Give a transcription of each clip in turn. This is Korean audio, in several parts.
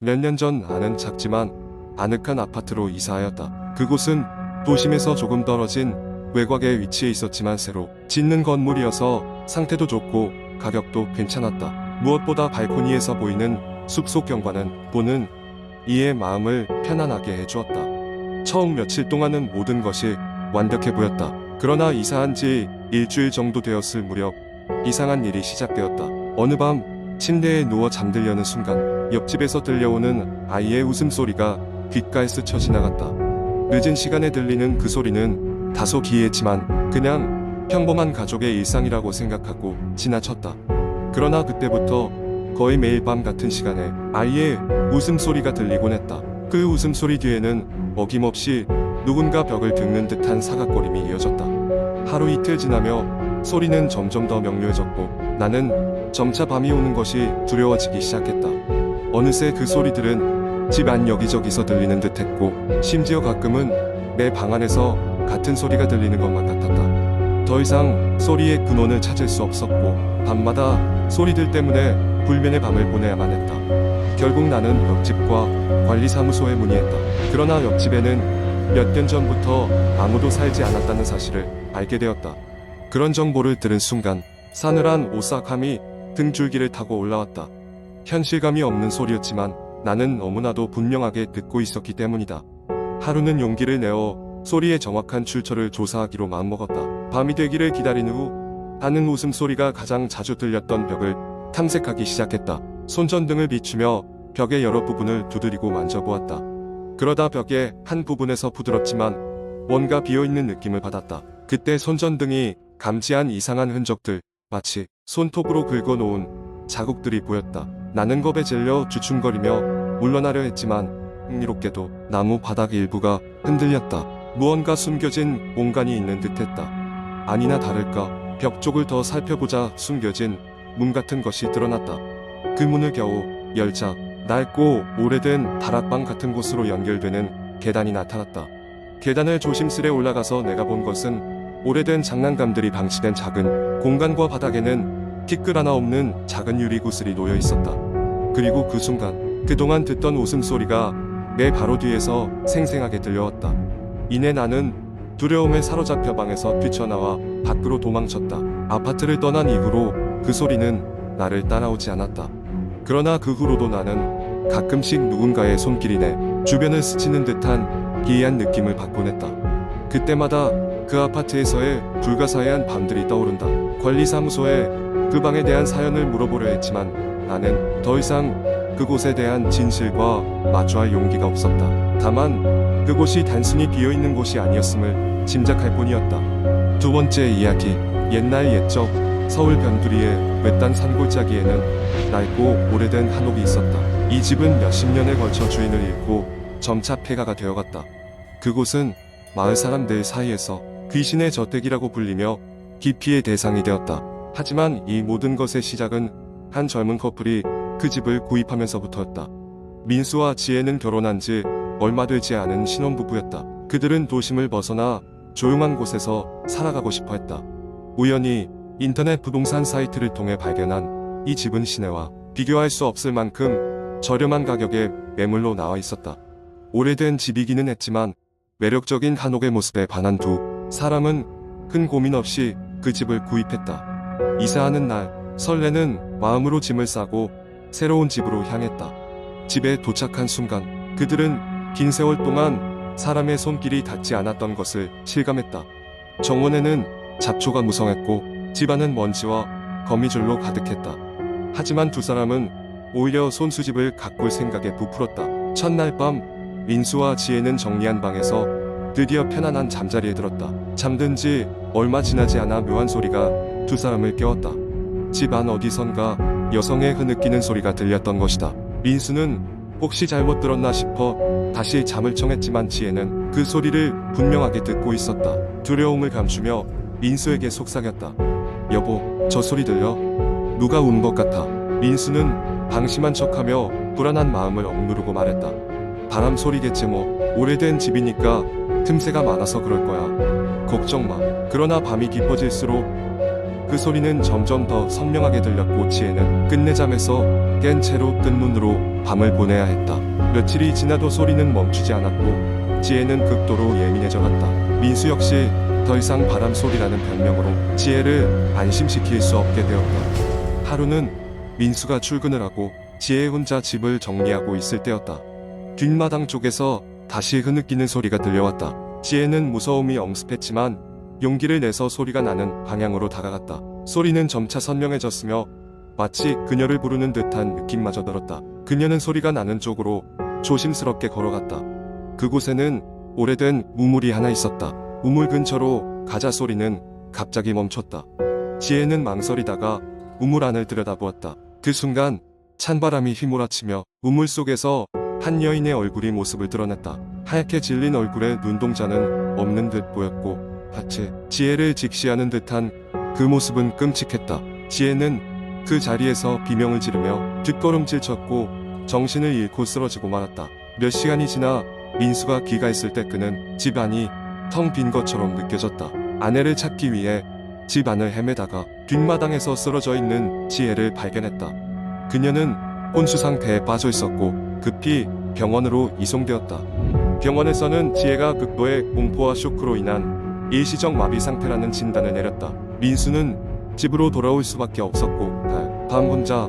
몇 년 전 아는 작지만 아늑한 아파트로 이사하였다. 그곳은 도심에서 조금 떨어진 외곽에 위치해 있었지만 새로 짓는 건물이어서 상태도 좋고 가격도 괜찮았다. 무엇보다 발코니에서 보이는 숲속 경관은 보는 이의 마음을 편안하게 해주었다. 처음 며칠 동안은 모든 것이 완벽해 보였다. 그러나 이사한 지 일주일 정도 되었을 무렵 이상한 일이 시작되었다. 어느 밤 침대에 누워 잠들려는 순간 옆집에서 들려오는 아이의 웃음소리가 귓가에 스쳐 지나갔다. 늦은 시간에 들리는 그 소리는 다소 기이했지만 그냥 평범한 가족의 일상이라고 생각하고 지나쳤다. 그러나 그때부터 거의 매일 밤 같은 시간에 아이의 웃음소리가 들리곤 했다. 그 웃음소리 뒤에는 어김없이 누군가 벽을 긁는 듯한 사각거림이 이어졌다. 하루 이틀 지나며 소리는 점점 더 명료해졌고 나는 점차 밤이 오는 것이 두려워지기 시작했다. 어느새 그 소리들은 집 안 여기저기서 들리는 듯했고 심지어 가끔은 내 방 안에서 같은 소리가 들리는 것만 같았다. 더 이상 소리의 근원을 찾을 수 없었고 밤마다 소리들 때문에 불면의 밤을 보내야만 했다. 결국 나는 옆집과 관리사무소에 문의했다. 그러나 옆집에는 몇 년 전부터 아무도 살지 않았다는 사실을 알게 되었다. 그런 정보를 들은 순간 싸늘한 오싹함이 등줄기를 타고 올라왔다. 현실감이 없는 소리였지만 나는 너무나도 분명하게 듣고 있었기 때문이다. 하루는 용기를 내어 소리의 정확한 출처를 조사하기로 마음먹었다. 밤이 되기를 기다린 후 나는 웃음소리가 가장 자주 들렸던 벽을 탐색하기 시작했다. 손전등을 비추며 벽의 여러 부분을 두드리고 만져보았다. 그러다 벽의 한 부분에서 부드럽지만 뭔가 비어있는 느낌을 받았다. 그때 손전등이 감지한 이상한 흔적들, 마치 손톱으로 긁어놓은 자국들이 보였다. 나는 겁에 질려 주춤거리며 물러나려 했지만 흥미롭게도 나무 바닥 일부가 흔들렸다. 무언가 숨겨진 공간이 있는 듯했다. 아니나 다를까 벽 쪽을 더 살펴보자 숨겨진 문 같은 것이 드러났다. 그 문을 겨우 열자 낡고 오래된 다락방 같은 곳으로 연결되는 계단이 나타났다. 계단을 조심스레 올라가서 내가 본 것은 오래된 장난감들이 방치된 작은 공간과 바닥에는 티끌 하나 없는 작은 유리구슬이 놓여 있었다. 그리고 그 순간 그동안 듣던 웃음소리가 내 바로 뒤에서 생생하게 들려왔다. 이내 나는 두려움에 사로잡혀 방에서 뛰쳐나와 밖으로 도망쳤다. 아파트를 떠난 이후로 그 소리는 나를 따라오지 않았다. 그러나 그 후로도 나는 가끔씩 누군가의 손길이 내 주변을 스치는 듯한 기이한 느낌을 받곤 했다. 그때마다 그 아파트에서의 불가사의한 밤들이 떠오른다. 관리사무소에 그 방에 대한 사연을 물어보려 했지만 나는 더 이상 그곳에 대한 진실과 마주할 용기가 없었다. 다만 그곳이 단순히 비어있는 곳이 아니었음을 짐작할 뿐이었다. 두 번째 이야기. 옛날 옛적 서울 변두리의 외딴 산골짜기에는 낡고 오래된 한옥이 있었다. 이 집은 몇십 년에 걸쳐 주인을 잃고 점차 폐가가 되어갔다. 그곳은 마을 사람들 사이에서 귀신의 저택이라고 불리며 기피의 대상이 되었다. 하지만 이 모든 것의 시작은 한 젊은 커플이 그 집을 구입하면서부터였다. 민수와 지혜는 결혼한 지 얼마 되지 않은 신혼부부였다. 그들은 도심을 벗어나 조용한 곳에서 살아가고 싶어 했다. 우연히 인터넷 부동산 사이트를 통해 발견한 이 집은 시내와 비교할 수 없을 만큼 저렴한 가격에 매물로 나와 있었다. 오래된 집이기는 했지만 매력적인 한옥의 모습에 반한 두 사람은 큰 고민 없이 그 집을 구입했다. 이사하는 날 설레는 마음으로 짐을 싸고 새로운 집으로 향했다. 집에 도착한 순간 그들은 긴 세월 동안 사람의 손길이 닿지 않았던 것을 실감했다. 정원에는 잡초가 무성했고 집안은 먼지와 거미줄로 가득했다. 하지만 두 사람은 오히려 손수집을 가꿀 생각에 부풀었다. 첫날 밤 민수와 지혜는 정리한 방에서 드디어 편안한 잠자리에 들었다. 잠든 지 얼마 지나지 않아 묘한 소리가 두 사람을 깨웠다. 집 안 어디선가 여성의 흐느끼는 소리가 들렸던 것이다. 민수는 혹시 잘못 들었나 싶어 다시 잠을 청했지만 지혜는 그 소리를 분명하게 듣고 있었다. 두려움을 감추며 민수에게 속삭였다. 여보, 저 소리 들려? 누가 우는 것 같아. 민수는 방심한 척하며 불안한 마음을 억누르고 말했다. 바람 소리겠지 뭐. 오래된 집이니까 틈새가 많아서 그럴 거야. 걱정 마. 그러나 밤이 깊어질수록 그 소리는 점점 더 선명하게 들렸고 지혜는 끝내 잠에서 깬 채로 뜬 눈으로 밤을 보내야 했다. 며칠이 지나도 소리는 멈추지 않았고 지혜는 극도로 예민해져 갔다. 민수 역시 더 이상 바람 소리라는 별명으로 지혜를 안심시킬 수 없게 되었다. 하루는 민수가 출근을 하고 지혜 혼자 집을 정리하고 있을 때였다. 뒷마당 쪽에서 다시 흐느끼는 소리가 들려왔다. 지혜는 무서움이 엄습했지만 용기를 내서 소리가 나는 방향으로 다가갔다. 소리는 점차 선명해졌으며 마치 그녀를 부르는 듯한 느낌마저 들었다. 그녀는 소리가 나는 쪽으로 조심스럽게 걸어갔다. 그곳에는 오래된 우물이 하나 있었다. 우물 근처로 가자 소리는 갑자기 멈췄다. 지혜는 망설이다가 우물 안을 들여다보았다. 그 순간 찬바람이 휘몰아치며 우물 속에서 한 여인의 얼굴이 모습을 드러냈다. 하얗게 질린 얼굴에 눈동자는 없는 듯 보였고 마치 지혜를 직시하는 듯한 그 모습은 끔찍했다. 지혜는 그 자리에서 비명을 지르며 뒷걸음질 쳤고 정신을 잃고 쓰러지고 말았다. 몇 시간이 지나 민수가 귀가했을 때 그는 집 안이 텅 빈 것처럼 느껴졌다. 아내를 찾기 위해 집 안을 헤매다가 뒷마당에서 쓰러져 있는 지혜를 발견했다. 그녀는 혼수 상태에 빠져 있었고 급히 병원으로 이송되었다. 병원에서는 지혜가 극도의 공포와 쇼크로 인한 일시적 마비 상태라는 진단을 내렸다. 민수는 집으로 돌아올 수밖에 없었고 밤 혼자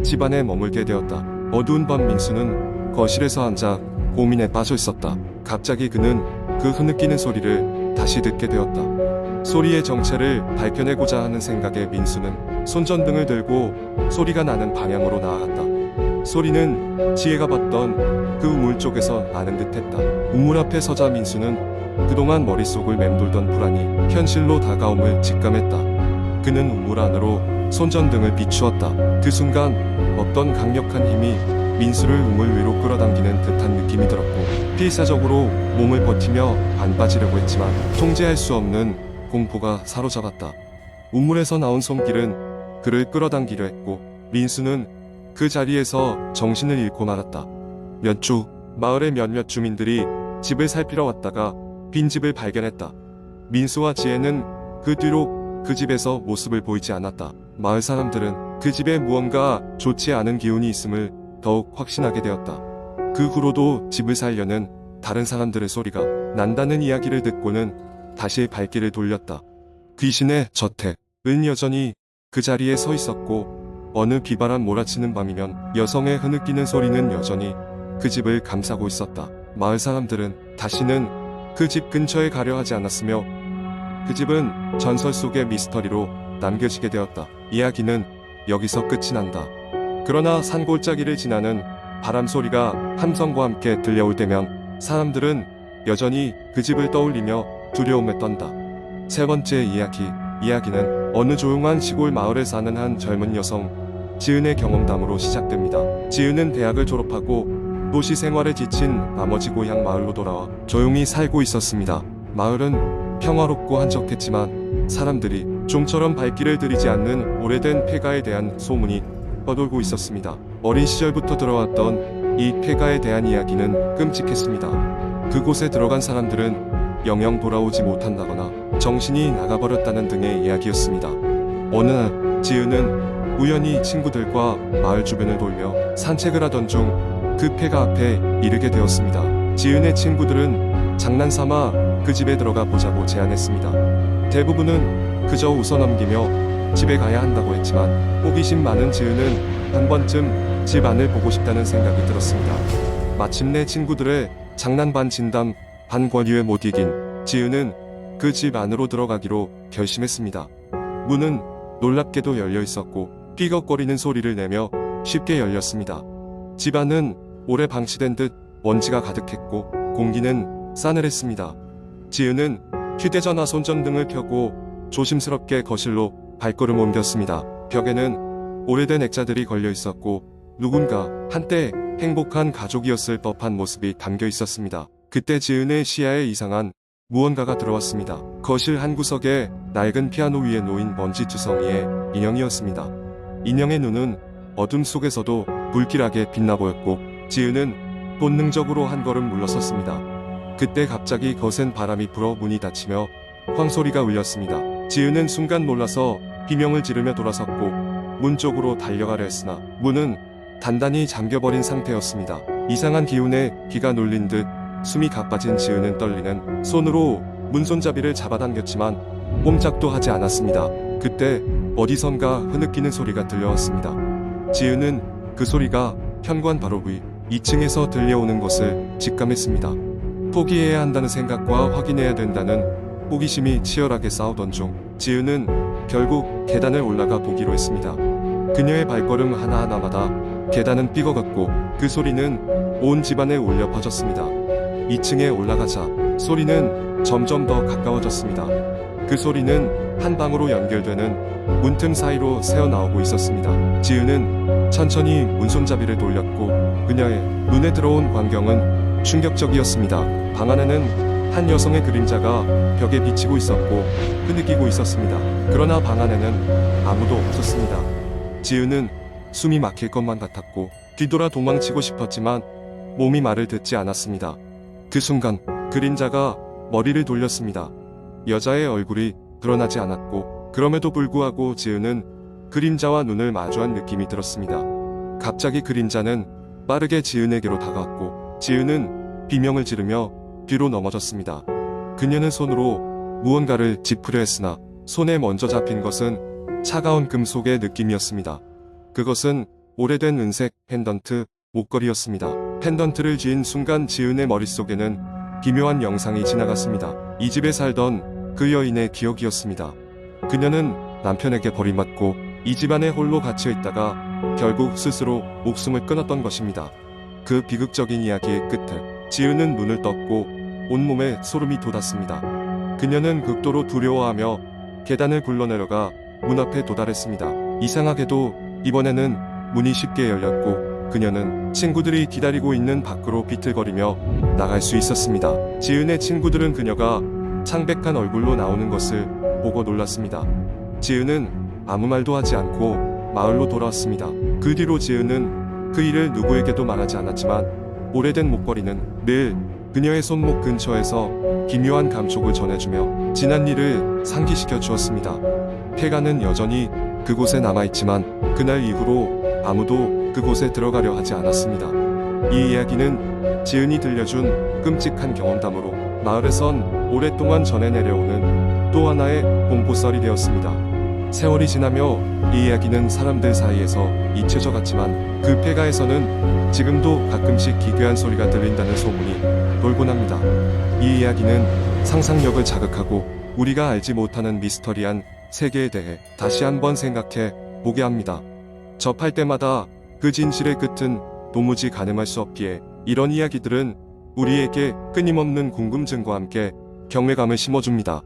집안에 머물게 되었다. 어두운 밤 민수는 거실에서 앉아 고민에 빠져 있었다. 갑자기 그는 그 흐느끼는 소리를 다시 듣게 되었다. 소리의 정체를 밝혀내고자 하는 생각에 민수는 손전등을 들고 소리가 나는 방향으로 나아갔다. 소리는 지혜가 봤던 그 우물 쪽에서 나는 듯했다. 우물 앞에 서자 민수는 그동안 머릿속을 맴돌던 불안이 현실로 다가옴을 직감했다. 그는 우물 안으로 손전등을 비추었다. 그 순간 어떤 강력한 힘이 민수를 우물 위로 끌어당기는 듯한 느낌이 들었고 필사적으로 몸을 버티며 안 빠지려고 했지만 통제할 수 없는 공포가 사로잡았다. 우물에서 나온 손길은 그를 끌어당기려 했고 민수는 그 자리에서 정신을 잃고 말았다. 몇 주, 마을의 몇몇 주민들이 집을 살피러 왔다가 빈집을 발견했다. 민수와 지혜는 그 뒤로 그 집에서 모습을 보이지 않았다. 마을 사람들은 그 집에 무언가 좋지 않은 기운이 있음을 더욱 확신하게 되었다. 그 후로도 집을 살려는 다른 사람들의 소리가 난다는 이야기를 듣고는 다시 발길을 돌렸다. 귀신의 저택은 여전히 그 자리에 서 있었고 어느 비바람 몰아치는 밤이면 여성의 흐느끼는 소리는 여전히 그 집을 감싸고 있었다. 마을 사람들은 다시는 그 집 근처에 가려 하지 않았으며 그 집은 전설 속의 미스터리로 남겨지게 되었다. 이야기는 여기서 끝이 난다. 그러나 산골짜기를 지나는 바람 소리가 함성과 함께 들려올 때면 사람들은 여전히 그 집을 떠올리며 두려움에 떤다. 세 번째 이야기는 어느 조용한 시골 마을에 사는 한 젊은 여성 지은의 경험담으로 시작됩니다. 지은은 대학을 졸업하고 도시 생활에 지친 나머지 고향 마을로 돌아와 조용히 살고 있었습니다. 마을은 평화롭고 한적했지만 사람들이 좀처럼 발길을 들이지 않는 오래된 폐가에 대한 소문이 떠돌고 있었습니다. 어린 시절부터 들어왔던 이 폐가에 대한 이야기는 끔찍했습니다. 그곳에 들어간 사람들은 영영 돌아오지 못한다거나 정신이 나가버렸다는 등의 이야기였습니다. 어느 날 지은은 우연히 친구들과 마을 주변을 돌며 산책을 하던 중 그 폐가 앞에 이르게 되었습니다. 지은의 친구들은 장난삼아 그 집에 들어가 보자고 제안했습니다. 대부분은 그저 웃어넘기며 집에 가야 한다고 했지만 호기심 많은 지은은 한 번쯤 집 안을 보고 싶다는 생각이 들었습니다. 마침내 친구들의 장난 반 진담 반 권유에 못 이긴 지은은 그 집 안으로 들어가기로 결심했습니다. 문은 놀랍게도 열려 있었고 삐걱거리는 소리를 내며 쉽게 열렸습니다. 집 안은 오래 방치된 듯 먼지가 가득했고 공기는 싸늘했습니다. 지은은 휴대전화 손전등을 켜고 조심스럽게 거실로 발걸음 옮겼습니다. 벽에는 오래된 액자들이 걸려 있었고 누군가 한때 행복한 가족이었을 법한 모습이 담겨 있었습니다. 그때 지은의 시야에 이상한 무언가가 들어왔습니다. 거실 한 구석에 낡은 피아노 위에 놓인 먼지투성이의 인형이었습니다. 인형의 눈은 어둠 속에서도 불길하게 빛나 보였고 지은은 본능적으로 한 걸음 물러섰습니다. 그때 갑자기 거센 바람이 불어 문이 닫히며 황소리가 울렸습니다. 지은은 순간 놀라서 비명을 지르며 돌아섰고 문 쪽으로 달려가려 했으나 문은 단단히 잠겨버린 상태였습니다. 이상한 기운에 기가 눌린 듯 숨이 가빠진 지은은 떨리는 손으로 문손잡이를 잡아당겼지만 꼼짝도 하지 않았습니다. 그때 어디선가 흐느끼는 소리가 들려왔습니다. 지은은 그 소리가 현관 바로 위 2층에서 들려오는 것을 직감했습니다. 포기해야 한다는 생각과 확인해야 된다는 호기심이 치열하게 싸우던 중 지은은 결국 계단을 올라가 보기로 했습니다. 그녀의 발걸음 하나하나마다 계단은 삐걱었고 그 소리는 온 집안에 울려 퍼졌습니다. 2층에 올라가자 소리는 점점 더 가까워졌습니다. 그 소리는 한 방으로 연결되는 문틈 사이로 새어나오고 있었습니다. 지은은 천천히 문손잡이를 돌렸고 그녀의 눈에 들어온 광경은 충격적이었습니다. 방 안에는 한 여성의 그림자가 벽에 비치고 있었고 흐느끼고 있었습니다. 그러나 방 안에는 아무도 없었습니다. 지은은 숨이 막힐 것만 같았고 뒤돌아 도망치고 싶었지만 몸이 말을 듣지 않았습니다. 그 순간 그림자가 머리를 돌렸습니다. 여자의 얼굴이 드러나지 않았고 그럼에도 불구하고 지은은 그림자와 눈을 마주한 느낌이 들었습니다. 갑자기 그림자는 빠르게 지은에게로 다가왔고 지은은 비명을 지르며 뒤로 넘어졌습니다. 그녀는 손으로 무언가를 짚으려 했으나 손에 먼저 잡힌 것은 차가운 금속의 느낌이었습니다. 그것은 오래된 은색 펜던트 목걸이였습니다. 펜던트를 쥔 순간 지은의 머릿속에는 기묘한 영상이 지나갔습니다. 이 집에 살던 그 여인의 기억이었습니다. 그녀는 남편에게 버림받고 이 집안에 홀로 갇혀 있다가 결국 스스로 목숨을 끊었던 것입니다. 그 비극적인 이야기의 끝에 지은은 눈을 떴고 온몸에 소름이 돋았습니다. 그녀는 극도로 두려워하며 계단을 굴러내려가 문 앞에 도달했습니다. 이상하게도 이번에는 문이 쉽게 열렸고 그녀는 친구들이 기다리고 있는 밖으로 비틀거리며 나갈 수 있었습니다. 지은의 친구들은 그녀가 창백한 얼굴로 나오는 것을 보고 놀랐습니다. 지은은 아무 말도 하지 않고 마을로 돌아왔습니다. 그 뒤로 지은은 그 일을 누구에게도 말하지 않았지만 오래된 목걸이는 늘 그녀의 손목 근처에서 기묘한 감촉을 전해주며 지난 일을 상기시켜 주었습니다. 폐가는 여전히 그곳에 남아있지만 그날 이후로 아무도 그곳에 들어가려 하지 않았습니다. 이 이야기는 지은이 들려준 끔찍한 경험담으로 마을에선 오랫동안 전해 내려오는 또 하나의 공포썰이 되었습니다. 세월이 지나며 이 이야기는 사람들 사이에서 잊혀져 갔지만 그 폐가에서는 지금도 가끔씩 기괴한 소리가 들린다는 소문이 돌곤 합니다. 이 이야기는 상상력을 자극하고 우리가 알지 못하는 미스터리한 세계에 대해 다시 한번 생각해 보게 합니다. 접할 때마다 그 진실의 끝은 도무지 가늠할 수 없기에 이런 이야기들은 우리에게 끊임없는 궁금증과 함께 경외감을 심어줍니다.